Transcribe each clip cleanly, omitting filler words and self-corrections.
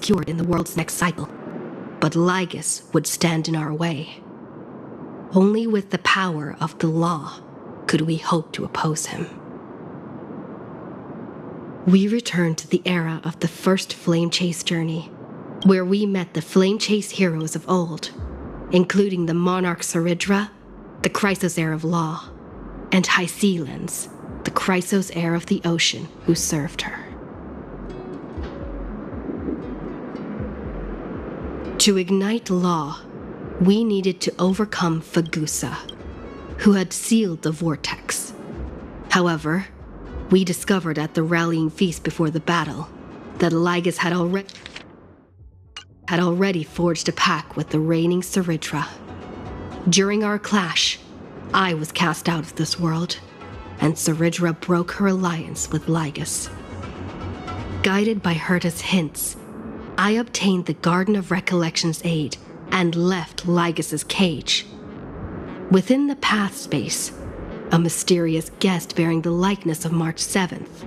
obscured in the world's next cycle, but Lygus would stand in our way. Only with the power of the law could we hope to oppose him. We returned to the era of the first Flame Chase journey, where we met the Flame Chase heroes of old, including the Monarch Saridra, the Chrysos heir of law, and Hycelens, the Chrysos heir of the ocean who served her. To ignite law, we needed to overcome Fagusa, who had sealed the vortex. However, we discovered at the rallying feast before the battle that Lygus had already forged a pact with the reigning Saridra. During our clash, I was cast out of this world, and Saridra broke her alliance with Lygus. Guided by Herta's hints, I obtained the Garden of Recollection's aid and left Lygus's cage. Within the path space, a mysterious guest bearing the likeness of March 7th,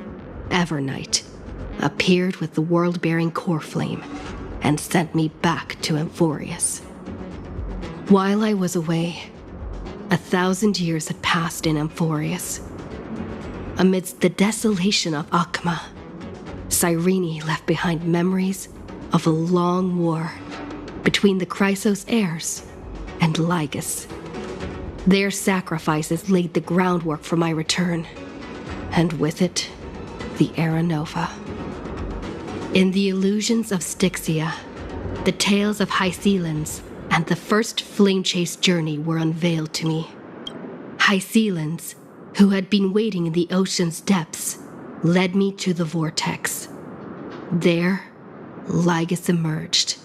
Evernight, appeared with the world-bearing core flame and sent me back to Amphoreus. While I was away, 1,000 years had passed in Amphoreus. Amidst the desolation of Akma, Cyrene left behind memories of a long war between the Chrysos heirs and Lygus. Their sacrifices laid the groundwork for my return, and with it, the Era Nova. In the illusions of Styxia, the tales of Hycelens and the first Flame Chase journey were unveiled to me. Hycelens, who had been waiting in the ocean's depths, led me to the vortex. There, Lygus emerged,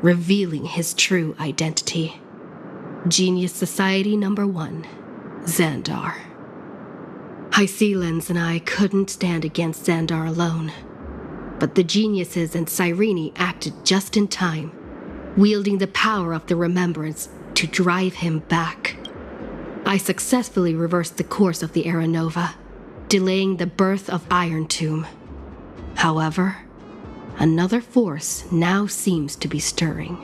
revealing his true identity. Genius Society Number 1, Zandar. Hycelens and I couldn't stand against Zandar alone, but the geniuses and Cyrene acted just in time, wielding the power of the remembrance to drive him back. I successfully reversed the course of the Era Nova, delaying the birth of Iron Tomb. However, another force now seems to be stirring.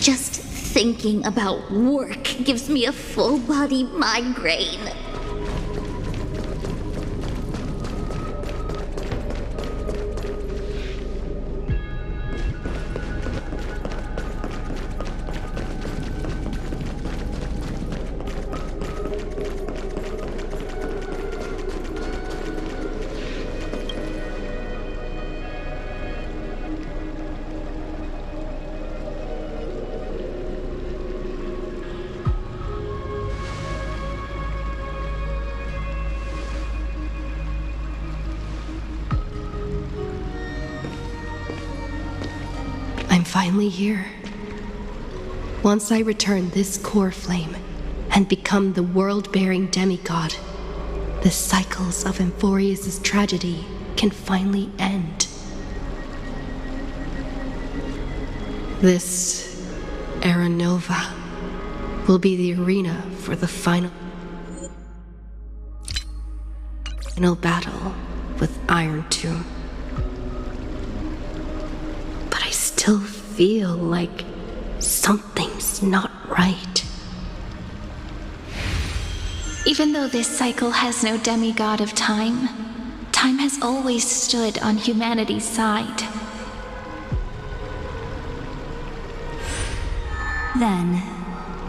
Just thinking about work gives me a full-body migraine. I'm finally here. Once I return this core flame and become the world-bearing demigod, the cycles of Amphoreus' tragedy can finally end. This Era Nova will be the arena for the final battle with Iron Tomb. But I still feel like something's not right. Even though this cycle has no demigod of time, time has always stood on humanity's side. Then,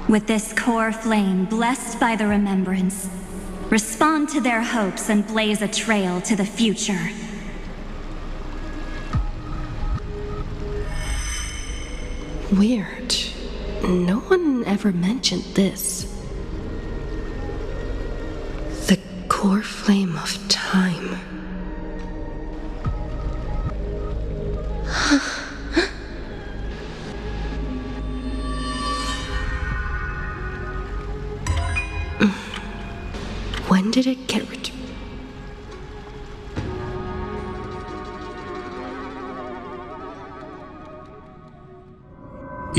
with this core flame blessed by the remembrance, respond to their hopes and blaze a trail to the future. Weird. No one ever mentioned this. The core flame of time. When did it get rid?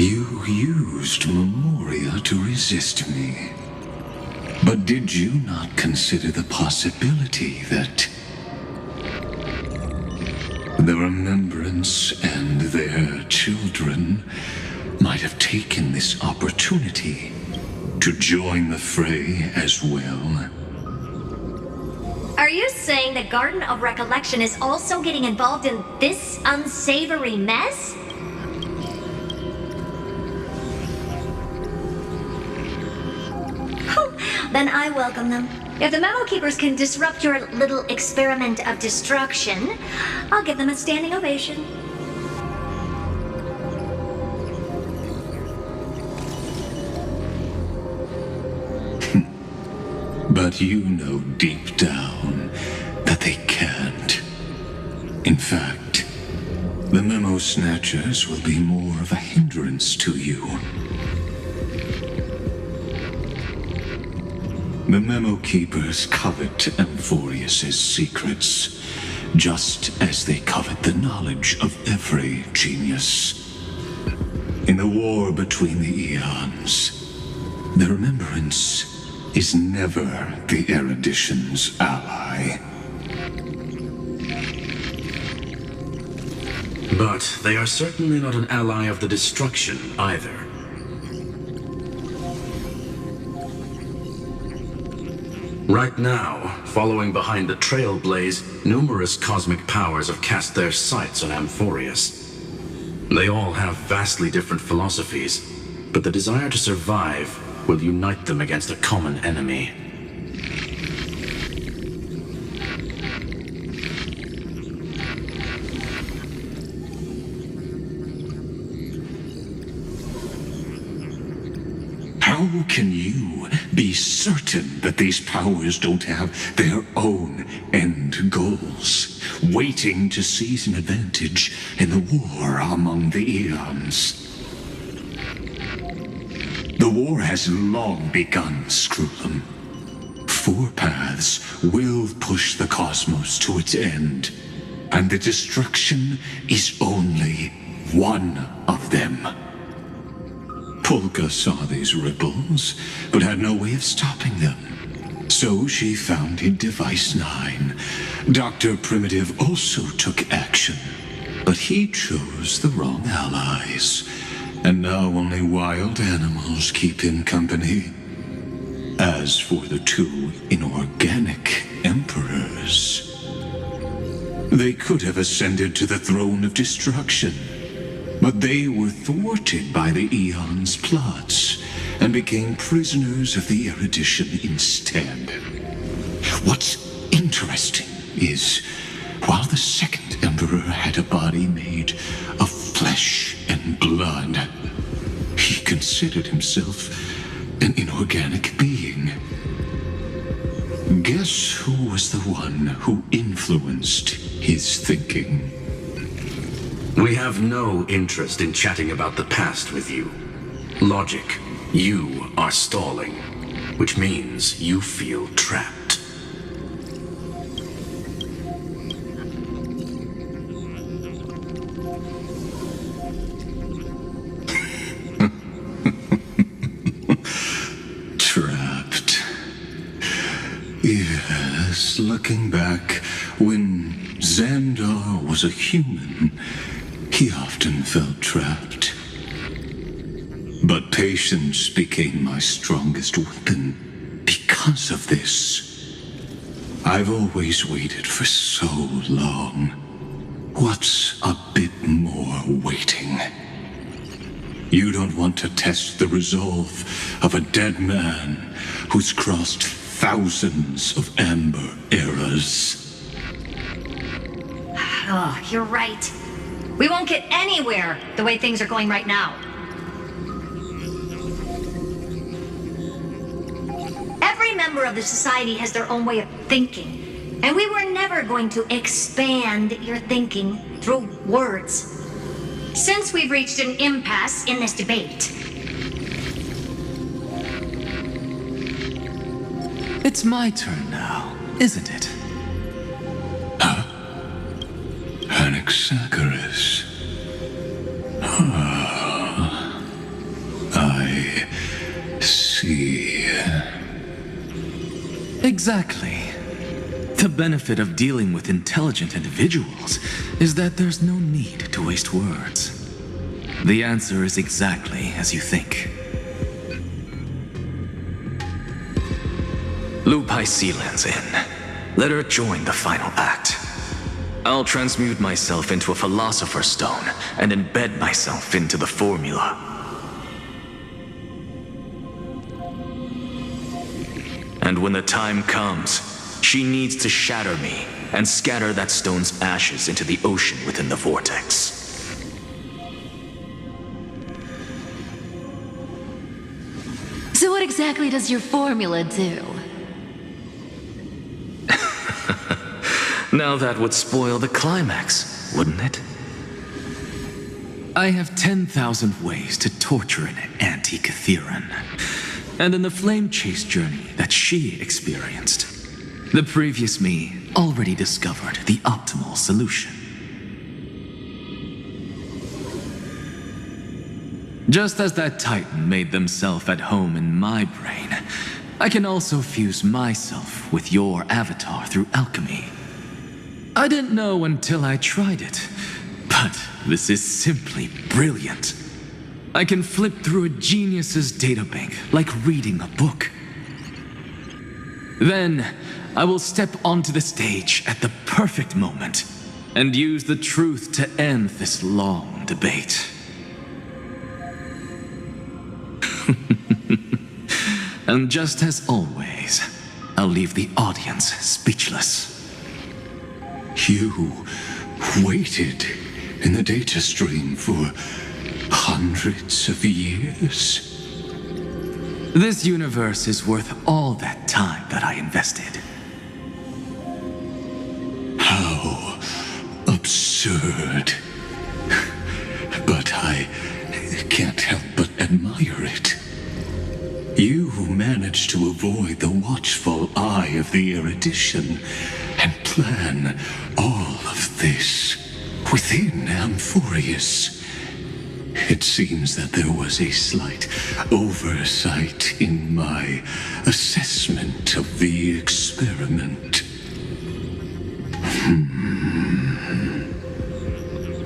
You used Memoria to resist me. But did you not consider the possibility that the Remembrance and their children might have taken this opportunity to join the fray as well? Are you saying the Garden of Recollection is also getting involved in this unsavory mess? Then I welcome them. If the Memo Keepers can disrupt your little experiment of destruction, I'll give them a standing ovation. But you know deep down that they can't. In fact, the Memo Snatchers will be more of a hindrance to you. The Memo Keepers covet Amphoreus' secrets, just as they covet the knowledge of every genius. In the war between the eons, the Remembrance is never the Erudition's ally. But they are certainly not an ally of the destruction either. Right now, following behind the Trailblaze, numerous cosmic powers have cast their sights on Amphoreus. They all have vastly different philosophies, but the desire to survive will unite them against a common enemy. How can you be certain that these powers don't have their own end goals, waiting to seize an advantage in the war among the eons? The war has long begun, Screwlum. 4 paths will push the cosmos to its end, and the destruction is only one of them. Polka saw these ripples, but had no way of stopping them. So she founded Device 9. Dr. Primitive also took action, but he chose the wrong allies. And now only wild animals keep him company. As for the 2 inorganic emperors, they could have ascended to the throne of destruction, but they were thwarted by the Eon's plots and became prisoners of the Erudition instead. What's interesting is, while the second emperor had a body made of flesh and blood, he considered himself an inorganic being. Guess who was the one who influenced his thinking? We have no interest in chatting about the past with you. Logic, you are stalling, which means you feel trapped. Trapped. Yes, looking back, when Zandar was a human, he often felt trapped. But patience became my strongest weapon because of this. I've always waited for so long. What's a bit more waiting? You don't want to test the resolve of a dead man who's crossed thousands of amber eras. Oh, you're right. We won't get anywhere the way things are going right now. Every member of the society has their own way of thinking, and we were never going to expand your thinking through words. Since we've reached an impasse in this debate. It's my turn now, isn't it? Anaxagoras. Exactly. The benefit of dealing with intelligent individuals is that there's no need to waste words. The answer is exactly as you think. Lupai Sealand's in. Let her join the final act. I'll transmute myself into a Philosopher's Stone and embed myself into the formula. And when the time comes, she needs to shatter me and scatter that stone's ashes into the ocean within the vortex. So what exactly does your formula do? Now that would spoil the climax, wouldn't it? I have 10,000 ways to torture an anti-Cyrene. And in the flame chase journey that she experienced, the previous me already discovered the optimal solution. Just as that Titan made themselves at home in my brain, I can also fuse myself with your avatar through alchemy. I didn't know until I tried it, but this is simply brilliant. I can flip through a genius's databank like reading a book. Then, I will step onto the stage at the perfect moment and use the truth to end this long debate. And just as always, I'll leave the audience speechless. You waited in the data stream for hundreds of years? This universe is worth all that time that I invested. How absurd. But I can't help but admire it. You managed to avoid the watchful eye of the erudition and plan all of this within Amphoreus. It seems that there was a slight oversight in my assessment of the experiment.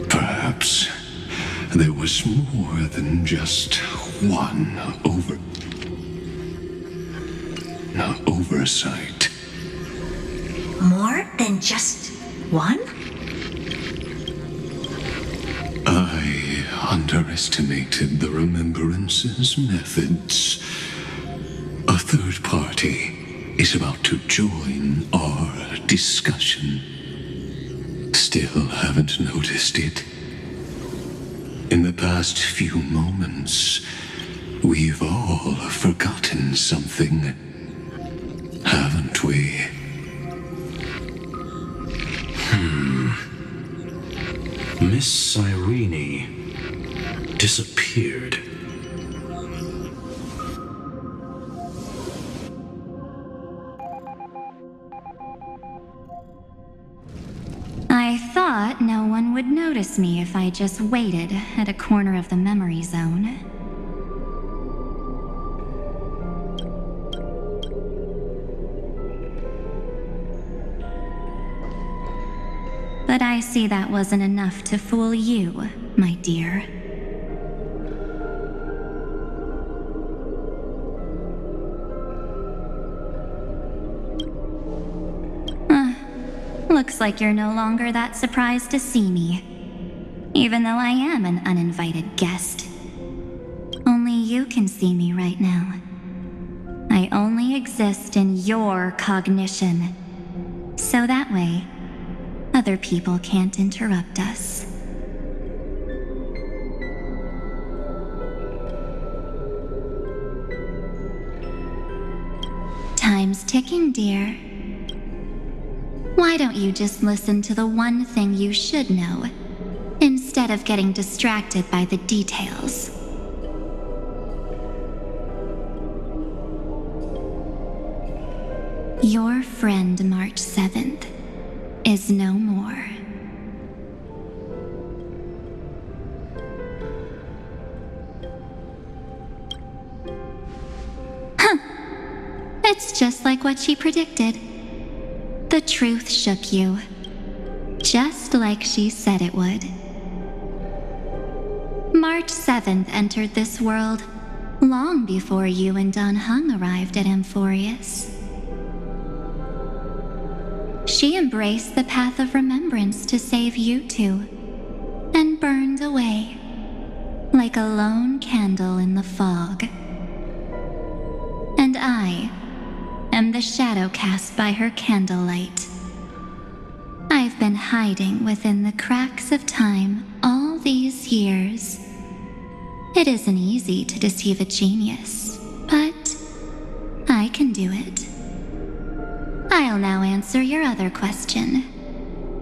Perhaps there was more than just one oversight. More than just one? I underestimated the Remembrance's methods. A third party is about to join our discussion. Still haven't noticed it. In the past few moments, we've all forgotten something, haven't we? Miss Cyrene disappeared. I thought no one would notice me if I just waited at a corner of the memory zone. But I see that wasn't enough to fool you, my dear. Looks like you're no longer that surprised to see me, even though I am an uninvited guest. Only you can see me right now. I only exist in your cognition, so that way, other people can't interrupt us. Time's ticking, dear. Why don't you just listen to the one thing you should know, instead of getting distracted by the details? Your friend March 7th is no more. It's just like what she predicted. The truth shook you, just like she said it would. March 7th entered this world long before you and Don Hung arrived at Amphoreus. She embraced the path of remembrance to save you two, and burned away like a lone candle in the fog. And I am the shadow cast by her candlelight. I've been hiding within the cracks of time all these years. It isn't easy to deceive a genius, but I can do it. I'll now answer your other question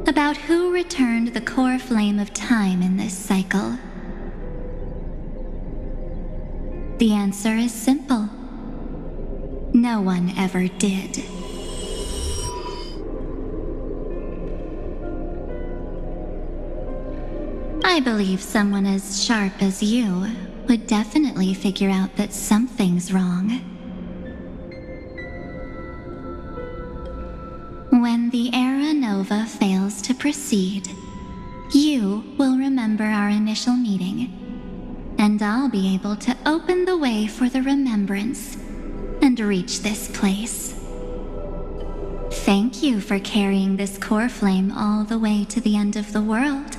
about who returned the core flame of time in this cycle. The answer is simple. No one ever did. I believe someone as sharp as you would definitely figure out that something's wrong. When the Era Nova fails to proceed, you will remember our initial meeting, and I'll be able to open the way for the remembrance and reach this place. Thank you for carrying this core flame all the way to the end of the world.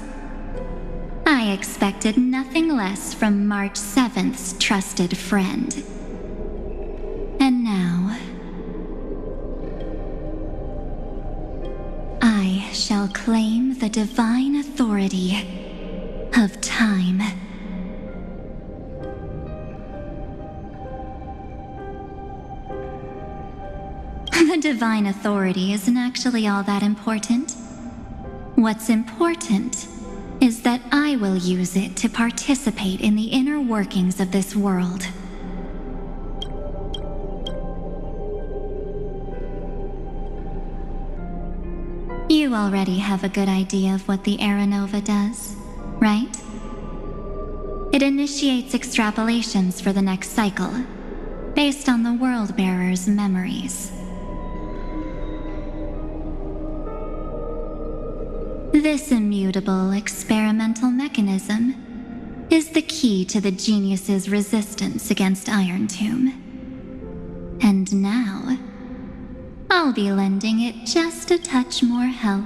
I expected nothing less from March 7th's trusted friend. And now, I shall claim the divine authority of time. The divine authority isn't actually all that important. What's important is that I will use it to participate in the inner workings of this world. You already have a good idea of what the Era Nova does, right? It initiates extrapolations for the next cycle, based on the World Bearer's memories. This immutable experimental mechanism is the key to the genius's resistance against Iron Tomb. And now, I'll be lending it just a touch more help.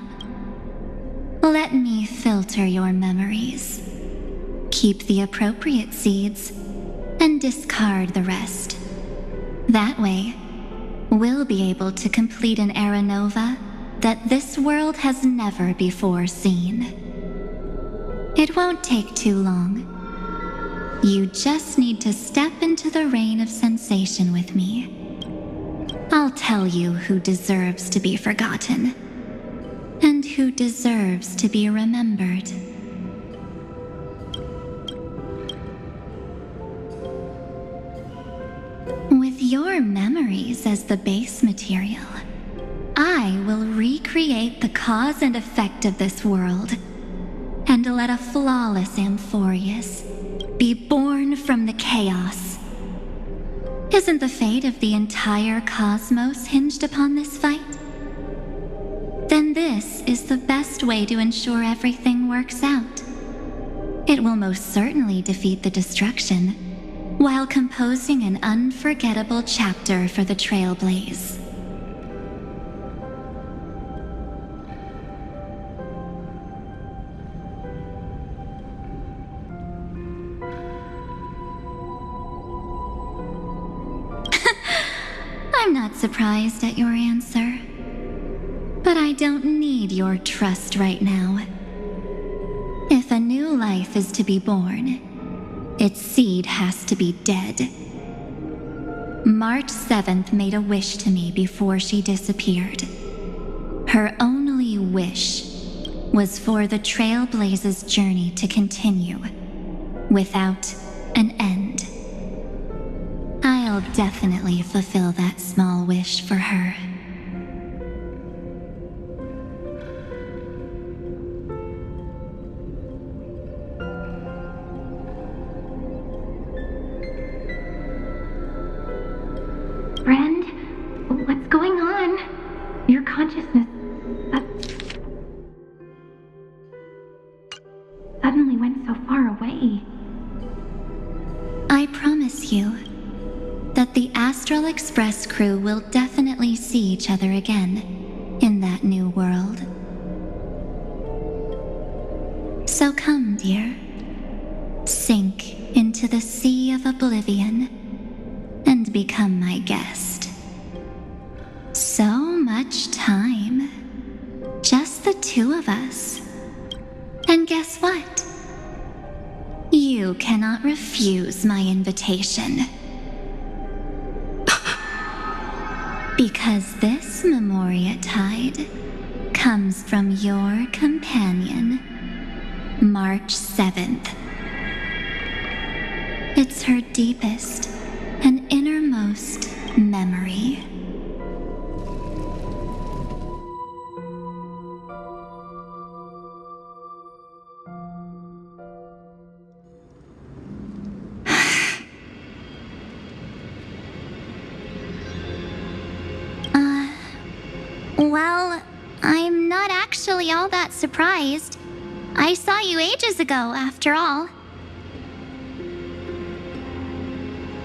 Let me filter your memories. Keep the appropriate seeds, and discard the rest. That way, we'll be able to complete an Era Nova that this world has never before seen. It won't take too long. You just need to step into the rain of sensation with me. I'll tell you who deserves to be forgotten, and who deserves to be remembered. With your memories as the base material, I will recreate the cause and effect of this world, and let a flawless Amphoreus be born from the chaos. Isn't the fate of the entire cosmos hinged upon this fight? Then this is the best way to ensure everything works out. It will most certainly defeat the destruction, while composing an unforgettable chapter for the Trailblaze. I'm not surprised at your answer, but I don't need your trust right now. If a new life is to be born, its seed has to be dead. March 7th made a wish to me before she disappeared. Her only wish was for the Trailblaze's journey to continue, without an end. I'll definitely fulfill that small wish for her. Friend, far away. I promise you that the Astral Express crew will definitely see each other again in that new world. So come, dear. Sink into the sea of oblivion and become my guest. So much time. Just the two of us. And guess what? You cannot refuse my invitation. Because this Memoria Tide comes from your companion, March 7th. It's her deepest and innermost memory. Well, I'm not actually all that surprised. I saw you ages ago, after all.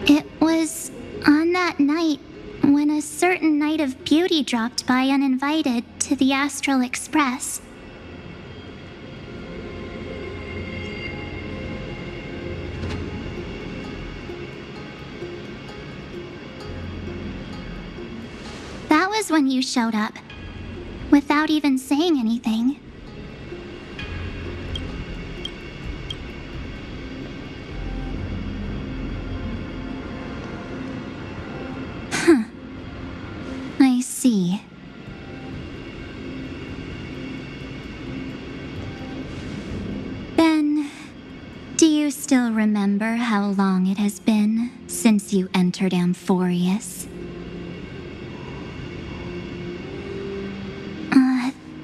It was on that night when a certain Knight of Beauty dropped by uninvited to the Astral Express. That was when you showed up, without even saying anything. I see. Then, do you still remember how long it has been since you entered Amphoreus?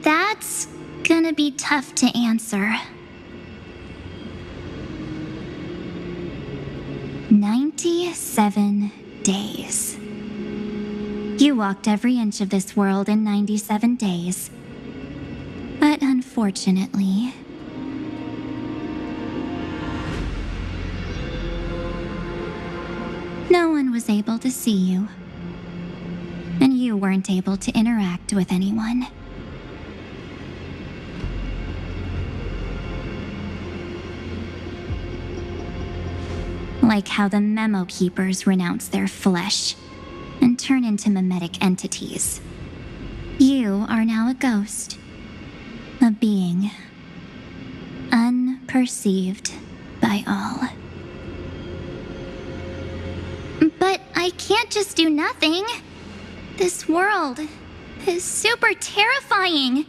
That's gonna be tough to answer. 97 days. You walked every inch of this world in 97 days. But unfortunately, no one was able to see you. And you weren't able to interact with anyone. Like how the Memo Keepers renounce their flesh and turn into mimetic entities. You are now a ghost. A being. Unperceived by all. But I can't just do nothing. This world is super terrifying.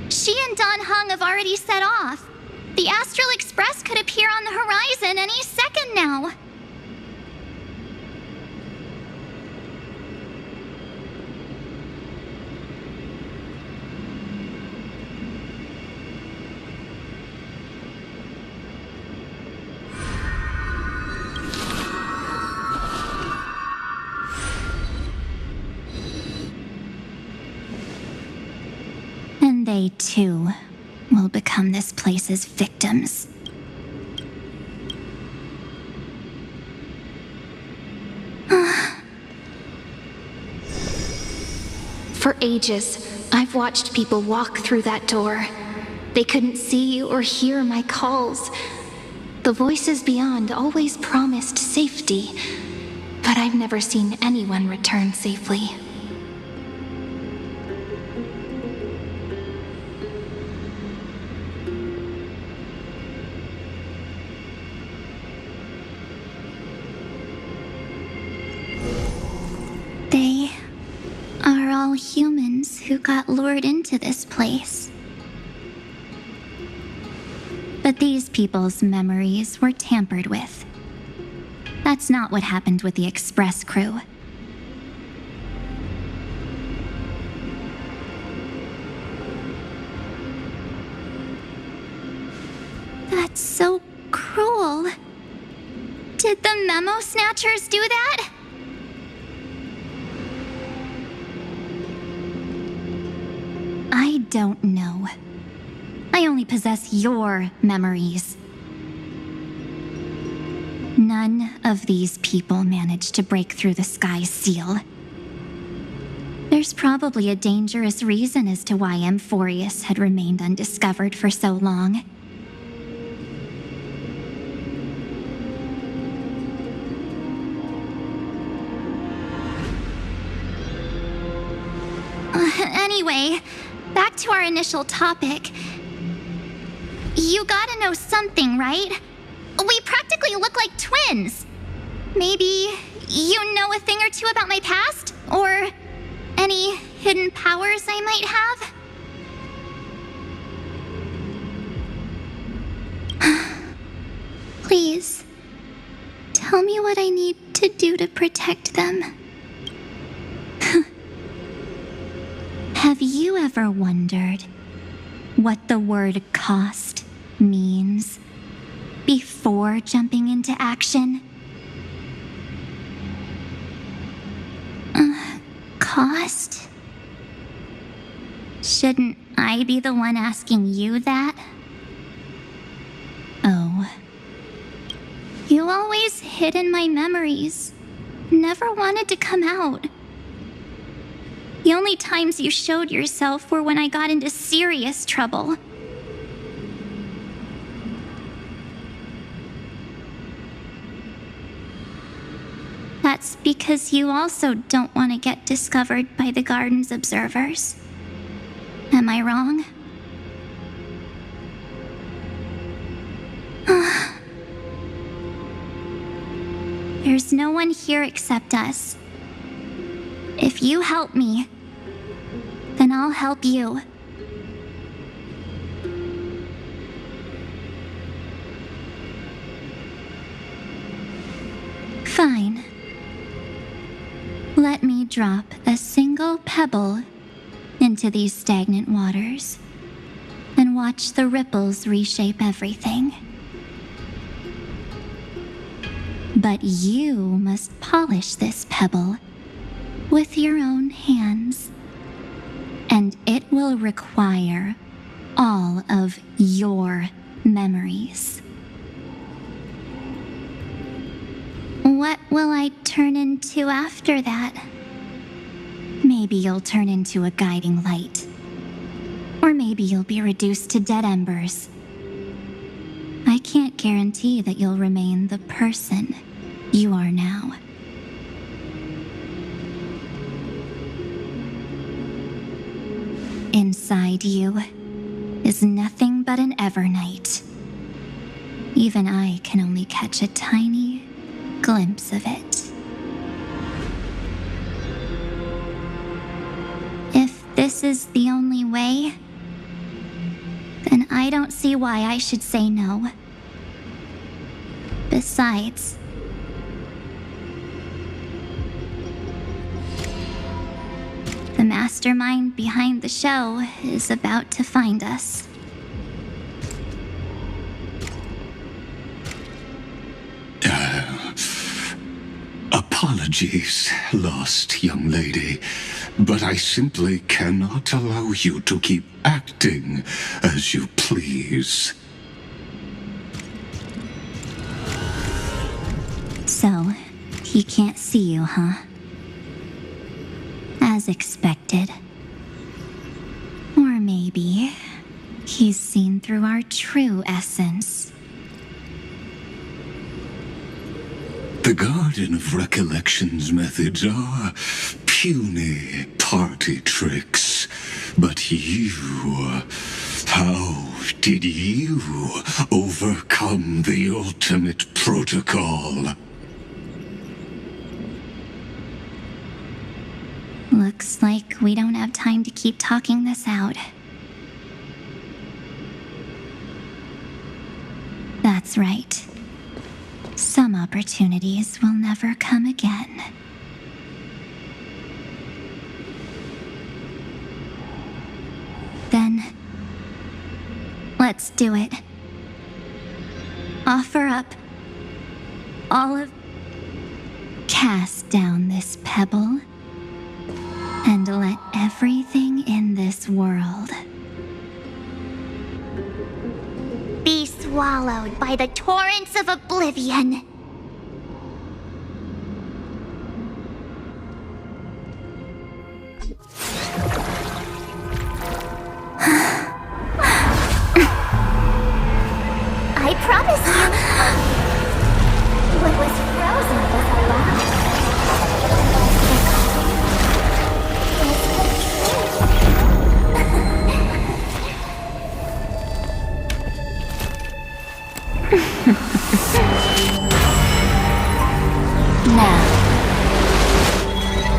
She and Don Hung have already set off. The Astral Express could appear on the horizon any second now. And they too will become this place's victims. For ages, I've watched people walk through that door. They couldn't see or hear my calls. The voices beyond always promised safety, but I've never seen anyone return safely. They are all humans who got lured into this place. But these people's memories were tampered with. That's not what happened with the Express crew. That's so cruel. Did the Memo Snatchers do that? I don't know. I only possess your memories. None of these people managed to break through the sky's seal. There's probably a dangerous reason as to why Amphoreus had remained undiscovered for so long. Anyway, back to our initial topic. You gotta know something, right? We practically look like twins. Maybe you know a thing or two about my past? Or any hidden powers I might have? Please, tell me what I need to do to protect them. Have you ever wondered what the word cost means before jumping into action? Cost? Shouldn't I be the one asking you that? Oh. You always hid in my memories. Never wanted to come out. The only times you showed yourself were when I got into serious trouble. That's because you also don't want to get discovered by the garden's observers. Am I wrong? There's no one here except us. If you help me, then I'll help you. Fine. Let me drop a single pebble into these stagnant waters and watch the ripples reshape everything. But you must polish this pebble with your own hands, and it will require all of your memories. What will I turn into after that? Maybe you'll turn into a guiding light. Or maybe you'll be reduced to dead embers. I can't guarantee that you'll remain the person you are now. Inside you is nothing but an Evernight. Even I can only catch a tiny glimpse of it. If this is the only way, then I don't see why I should say no. Besides, the mastermind behind the show is about to find us. Apologies, lost young lady, but I simply cannot allow you to keep acting as you please. So, he can't see you, huh? As expected. Or maybe he's seen through our true essence. The Garden of Recollection's methods are puny party tricks. But you, how did you overcome the ultimate protocol? Looks like we don't have time to keep talking this out. That's right. Some opportunities will never come again. Then, let's do it. Offer up all of... Cast down this pebble and let everything in this world swallowed by the torrents of oblivion. I promise you, what was frozen was alive. Now,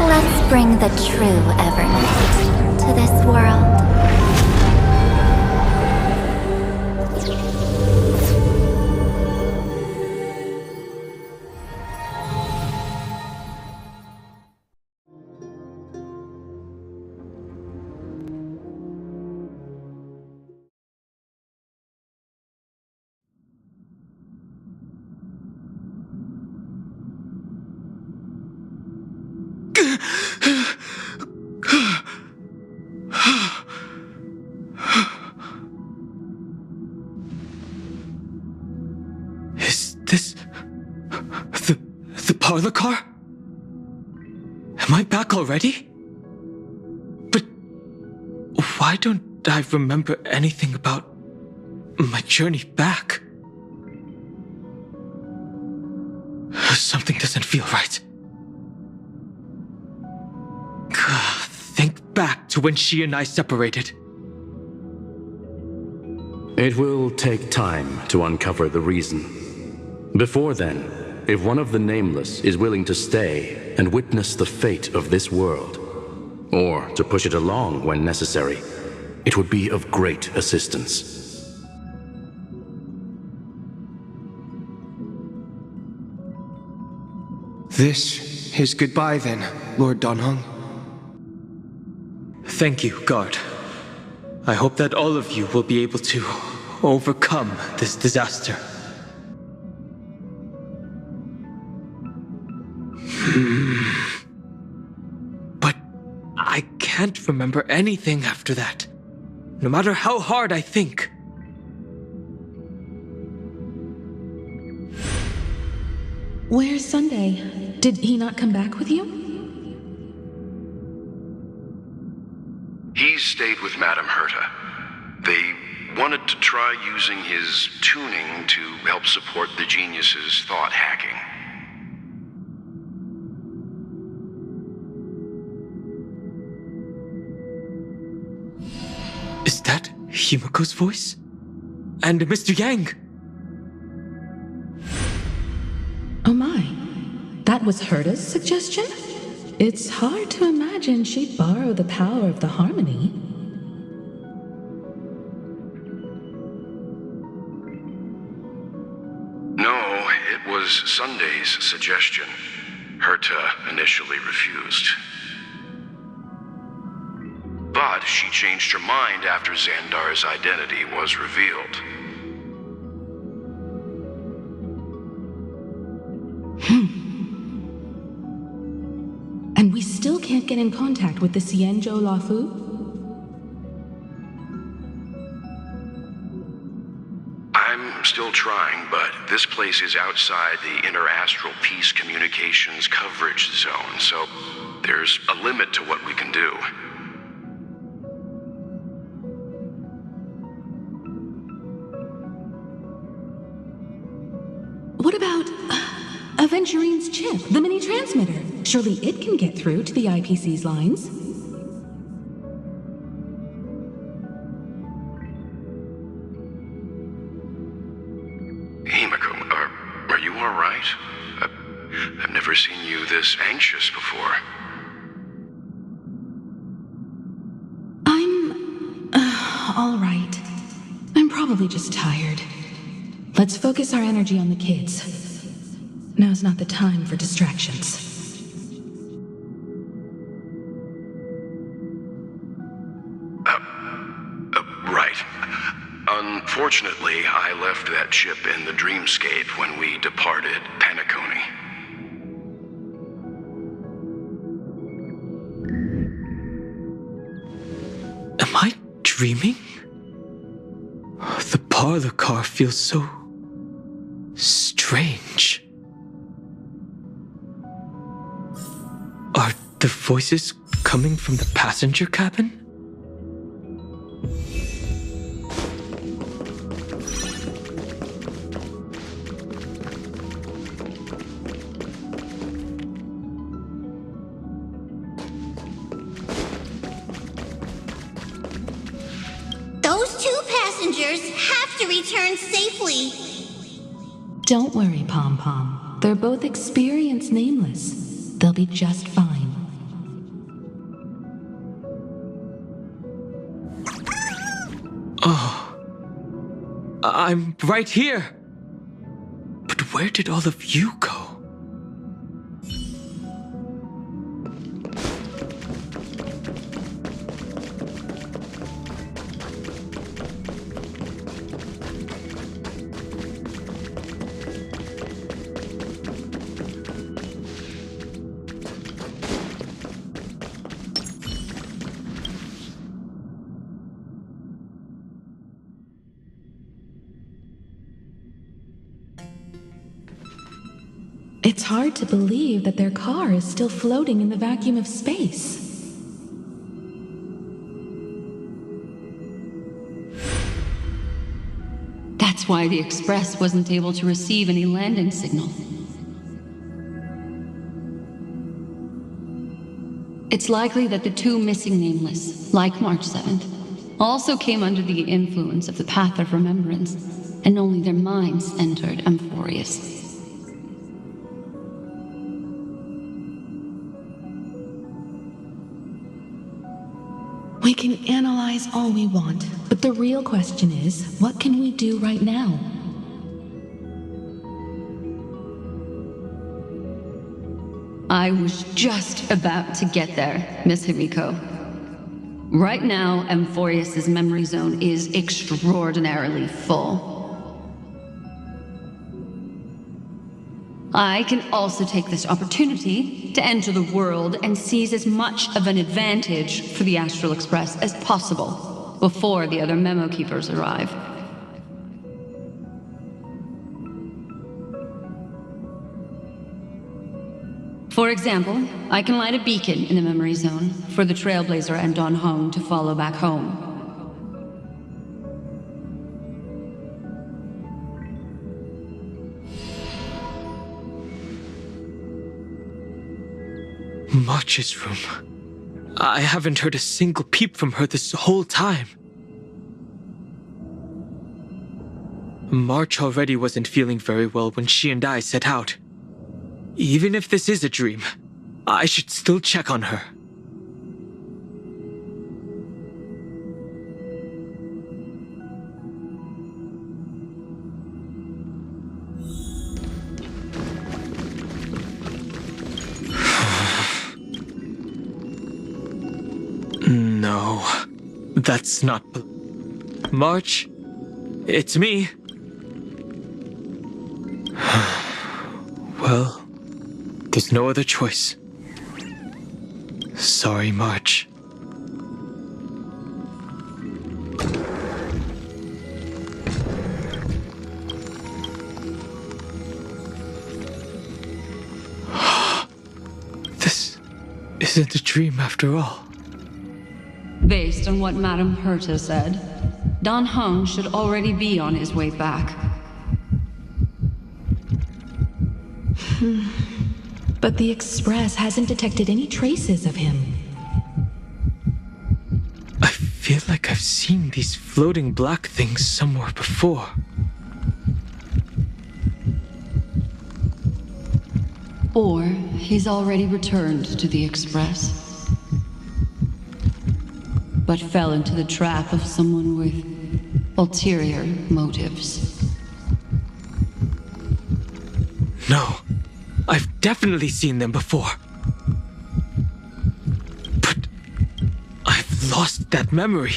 let's bring the true Evernight to this world. Is this the parlor car? Am I back already? But why don't I remember anything about my journey back? Something doesn't feel right. Think back to when she and I separated. It will take time to uncover the reason. Before then, if one of the Nameless is willing to stay and witness the fate of this world, or to push it along when necessary, it would be of great assistance. This is goodbye then, Lord Donhong. Thank you, guard. I hope that all of you will be able to overcome this disaster. But I can't remember anything after that, no matter how hard I think. Where's Sunday? Did he not come back with you? He stayed with Madame Herta. They wanted to try using his tuning to help support the genius's thought hacking. Is that Himiko's voice? And Mr. Yang? Oh my. That was Herta's suggestion? It's hard to imagine she'd borrow the power of the harmony. No, it was Sunday's suggestion. Herta initially refused. But she changed her mind after Zandar's identity was revealed. And we still can't get in contact with the Xianzhou Lafu? I'm still trying, but this place is outside the interastral peace communications coverage zone, so there's a limit to what we can do. What about Aventurine's chip, the mini transmitter? Surely it can get through to the IPC's lines. Himiko, are you all right? I've never seen you this anxious before. I'm all right. I'm probably just tired. Let's focus our energy on the kids. Now's not the time for distractions. Right. Unfortunately, I left that chip in the dreamscape when we departed Penacony. Am I dreaming? The parlor car feels so strange. Are the voices coming from the passenger cabin? Those two passengers have to return safely. Don't worry, Pom Pom. They're both experienced nameless. They'll be just fine. Oh, I'm right here. But where did all of you go? It's hard to believe that their car is still floating in the vacuum of space. That's why the Express wasn't able to receive any landing signal. It's likely that the two missing nameless, like March 7th, also came under the influence of the Path of Remembrance, and only their minds entered Amphoreus. We can analyze all we want, but the real question is, what can we do right now? I was just about to get there, Miss Himiko. Right now, Amphoreus' memory zone is extraordinarily full. I can also take this opportunity to enter the world and seize as much of an advantage for the Astral Express as possible before the other memo keepers arrive. For example, I can light a beacon in the memory zone for the Trailblazer and Don Hong to follow back home. March's room. I haven't heard a single peep from her this whole time. March already wasn't feeling very well when she and I set out. Even if this is a dream, I should still check on her. No, that's not... March, it's me. Well, there's no other choice. Sorry, March. This isn't a dream after all. Based on what Madame Herta said, Don Hong should already be on his way back. But the Express hasn't detected any traces of him. I feel like I've seen these floating black things somewhere before. Or he's already returned to the Express, but fell into the trap of someone with ulterior motives. No, I've definitely seen them before. But I've lost that memory.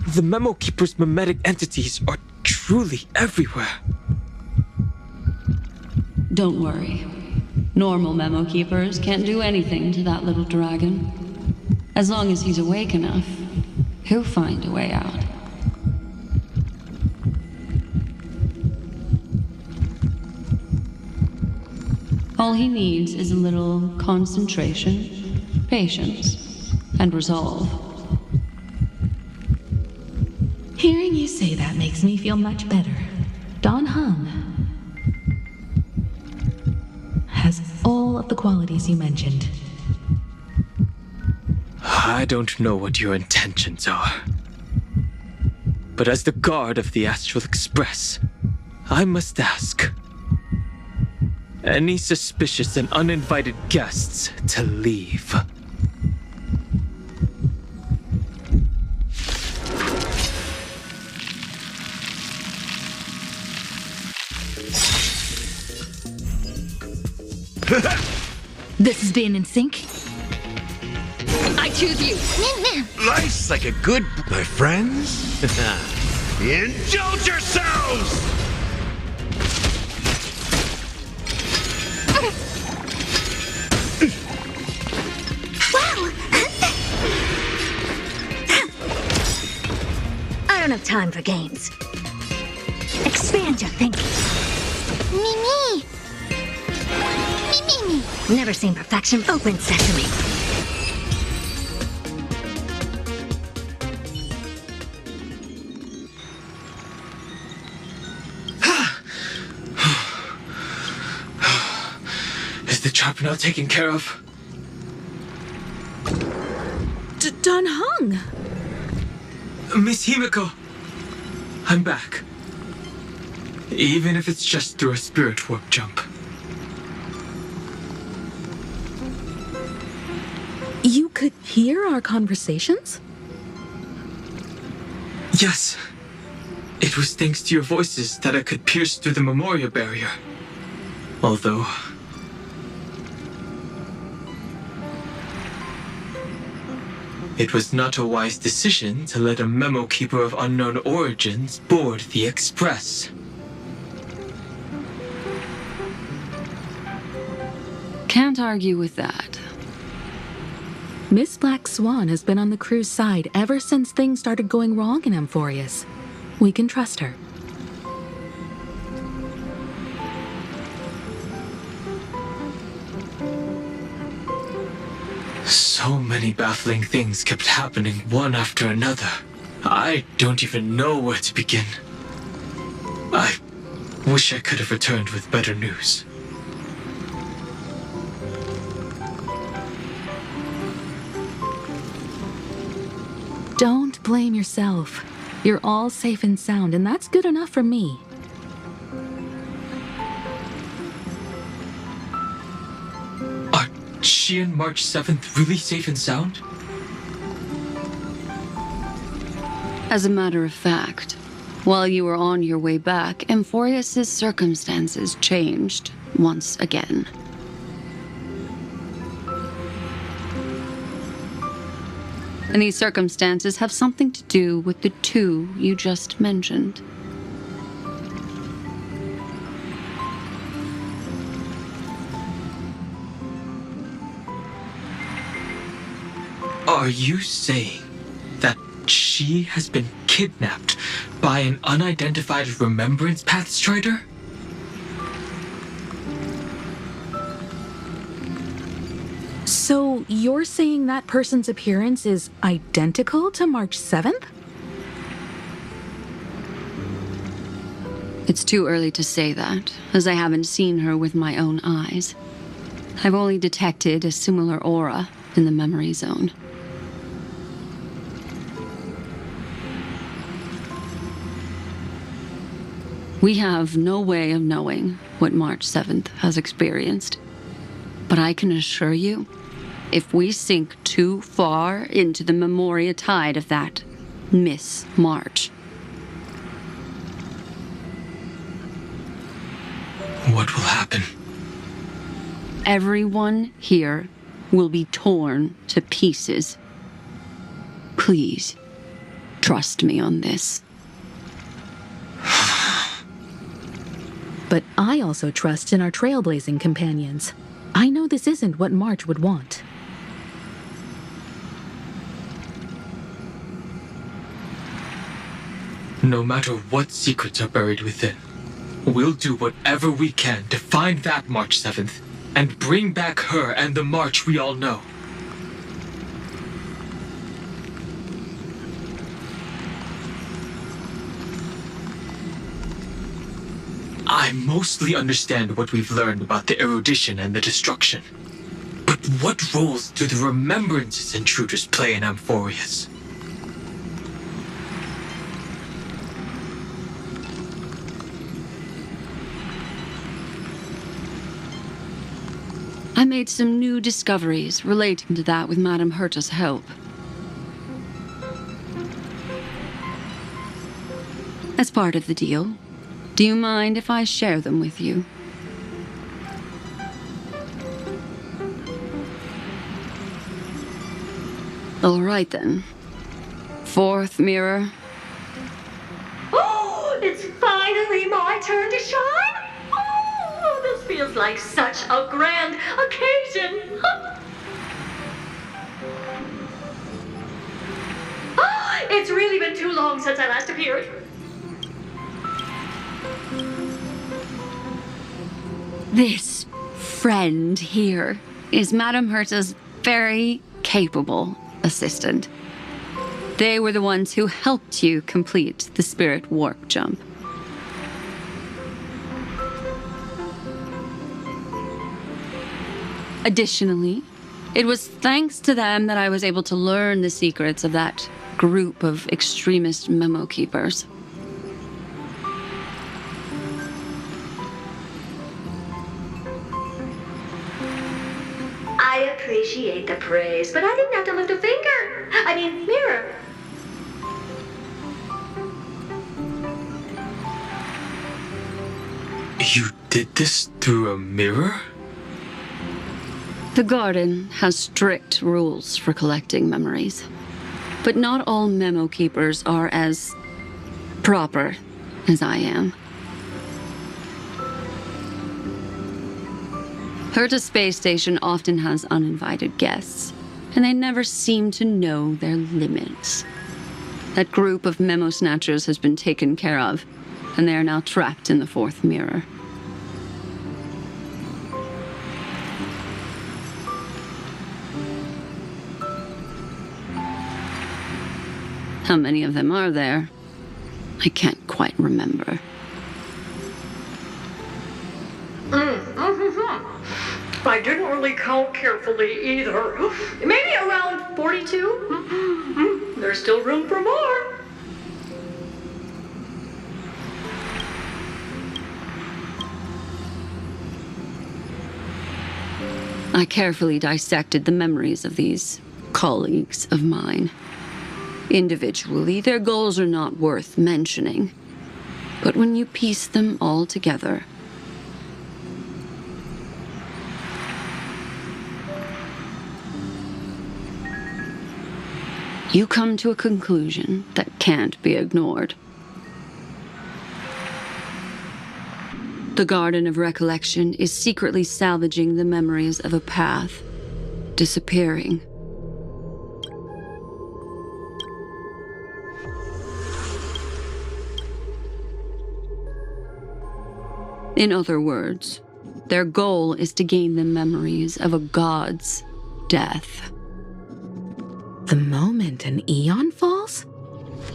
The Memo Keeper's mimetic entities are truly everywhere. Don't worry. Normal Memo Keepers can't do anything to that little dragon. As long as he's awake enough, he'll find a way out. All he needs is a little concentration, patience, and resolve. Hearing you say that makes me feel much better. Don Hung has all of the qualities you mentioned. I don't know what your intentions are. But as the guard of the Astral Express, I must ask. Any suspicious and uninvited guests to leave. This is being in sync. I choose you. Life's like a good... My friends? Indulge yourselves! Wow! I don't have time for games. Expand your thinking. Me. Never seen perfection. Open sesame. Is the trap now taken care of? Don Hung! Miss Himiko, I'm back. Even if it's just through a spirit warp jump. You could hear our conversations? Yes. It was thanks to your voices that I could pierce through the memorial barrier. Although... it was not a wise decision to let a memo keeper of unknown origins board the Express. Can't argue with that. Miss Black Swan has been on the crew's side ever since things started going wrong in Amphoreus. We can trust her. So many baffling things kept happening one after another. I don't even know where to begin. I wish I could have returned with better news. Don't blame yourself. You're all safe and sound, and that's good enough for me. Are she and March 7th really safe and sound? As a matter of fact, while you were on your way back, Amphoreus' circumstances changed once again. And these circumstances have something to do with the two you just mentioned. Are you saying that she has been kidnapped by an unidentified Remembrance Path Strider? So you're saying that person's appearance is identical to March 7th? It's too early to say that, as I haven't seen her with my own eyes. I've only detected a similar aura in the memory zone. We have no way of knowing what March 7th has experienced. But I can assure you, if we sink too far into the Memoria tide of that Miss March... what will happen? Everyone here will be torn to pieces. Please, trust me on this. But I also trust in our trailblazing companions. I know this isn't what March would want. No matter what secrets are buried within, we'll do whatever we can to find that March 7th and bring back her and the march we all know. I mostly understand what we've learned about the erudition and the destruction. But what roles do the remembrances intruders play in Amphoreus? I made some new discoveries relating to that with Madame Herta's help. As part of the deal, do you mind if I share them with you? All right then. Fourth mirror. Oh, it's finally my turn to shine! Oh, this feels like such a grand occasion! Oh, it's really been too long since I last appeared. This friend here is Madame Herta's very capable assistant. They were the ones who helped you complete the spirit warp jump. Additionally, it was thanks to them that I was able to learn the secrets of that group of extremist memo keepers. I appreciate the praise, but I didn't have to lift a finger. I mean, mirror. You did this through a mirror? The Garden has strict rules for collecting memories, but not all memo keepers are as proper as I am. Herta Space Station often has uninvited guests, and they never seem to know their limits. That group of memo snatchers has been taken care of, and they are now trapped in the fourth mirror. How many of them are there? I can't quite remember. I didn't really count carefully either. Maybe around 42? There's still room for more. I carefully dissected the memories of these colleagues of mine. Individually, their goals are not worth mentioning. But when you piece them all together, you come to a conclusion that can't be ignored. The Garden of Recollection is secretly salvaging the memories of a path disappearing. In other words, their goal is to gain the memories of a god's death. The moment an eon falls?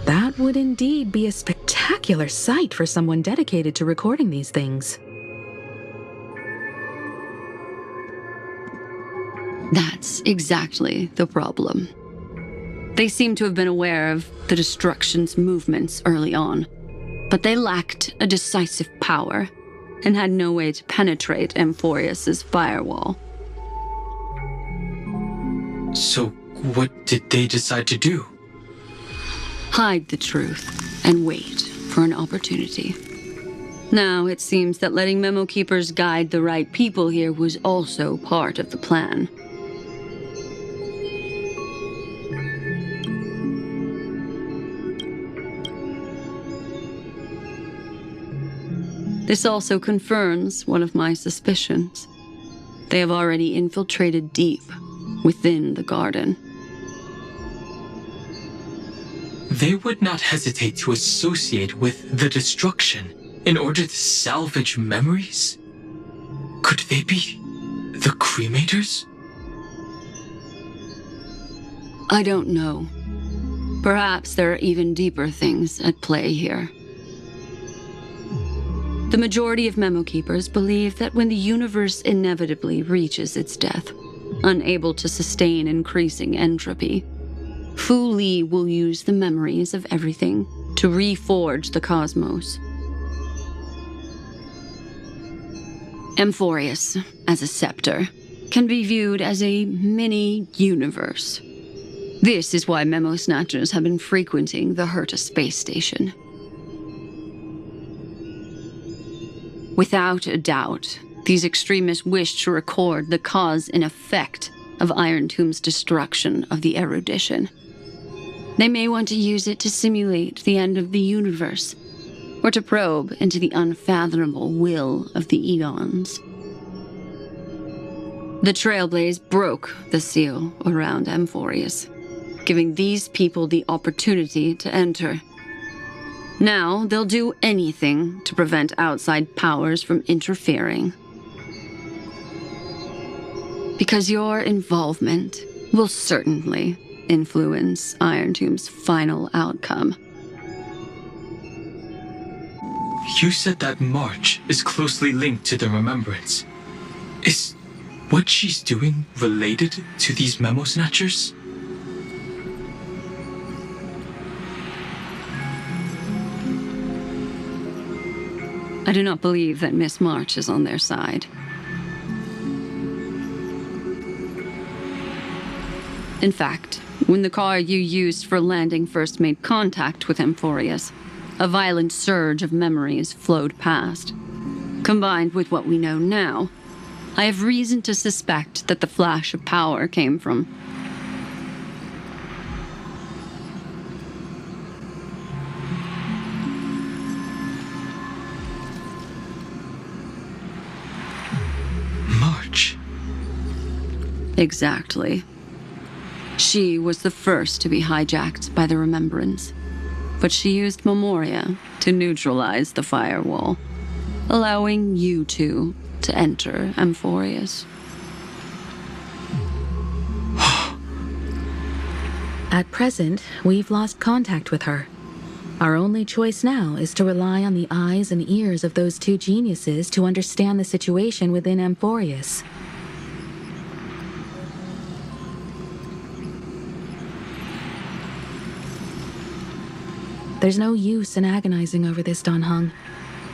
That would indeed be a spectacular sight for someone dedicated to recording these things. That's exactly the problem. They seem to have been aware of the Destruction's movements early on, but they lacked a decisive power and had no way to penetrate Amphoreus' firewall. So what did they decide to do? Hide the truth and wait for an opportunity. Now it seems that letting memo keepers guide the right people here was also part of the plan. This also confirms one of my suspicions. They have already infiltrated deep within the Garden. They would not hesitate to associate with the Destruction in order to salvage memories? Could they be The Cremators? I don't know. Perhaps there are even deeper things at play here. The majority of Memo Keepers believe that when the universe inevitably reaches its death, unable to sustain increasing entropy, Fu Li will use the memories of everything to reforge the cosmos. Amphoreus, as a scepter, can be viewed as a mini-universe. This is why Memo Snatchers have been frequenting the Herta space station. Without a doubt, these extremists wish to record the cause and effect of Iron Tomb's destruction of the erudition. They may want to use it to simulate the end of the universe, or to probe into the unfathomable will of the eons. The Trailblaze broke the seal around Amphoreus, giving these people the opportunity to enter. Now, they'll do anything to prevent outside powers from interfering. Because your involvement will certainly influence Iron Tomb's final outcome. You said that March is closely linked to the Remembrance. Is what she's doing related to these Memo Snatchers? I do not believe that Miss March is on their side. In fact, when the car you used for landing first made contact with Amphoreus, a violent surge of memories flowed past. Combined with what we know now, I have reason to suspect that the flash of power came from March. Exactly. She was the first to be hijacked by the Remembrance, but she used Memoria to neutralize the firewall, allowing you two to enter Amphoreus. At present, we've lost contact with her. Our only choice now is to rely on the eyes and ears of those two geniuses to understand the situation within Amphoreus. There's no use in agonizing over this, Don Hung.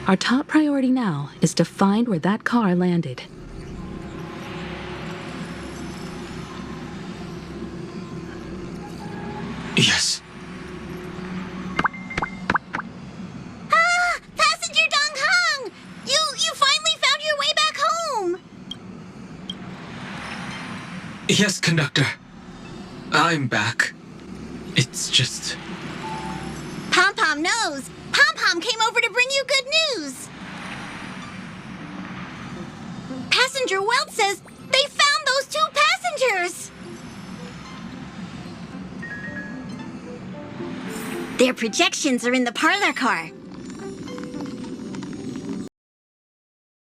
Our top priority now is to find where that car landed. Yes. Ah! Passenger Dong Hung! You finally found your way back home! Yes, conductor. I'm back. It's just... Pom-Pom knows! Pom-Pom came over to bring you good news! Passenger Welt says they found those two passengers! Their projections are in the parlor car.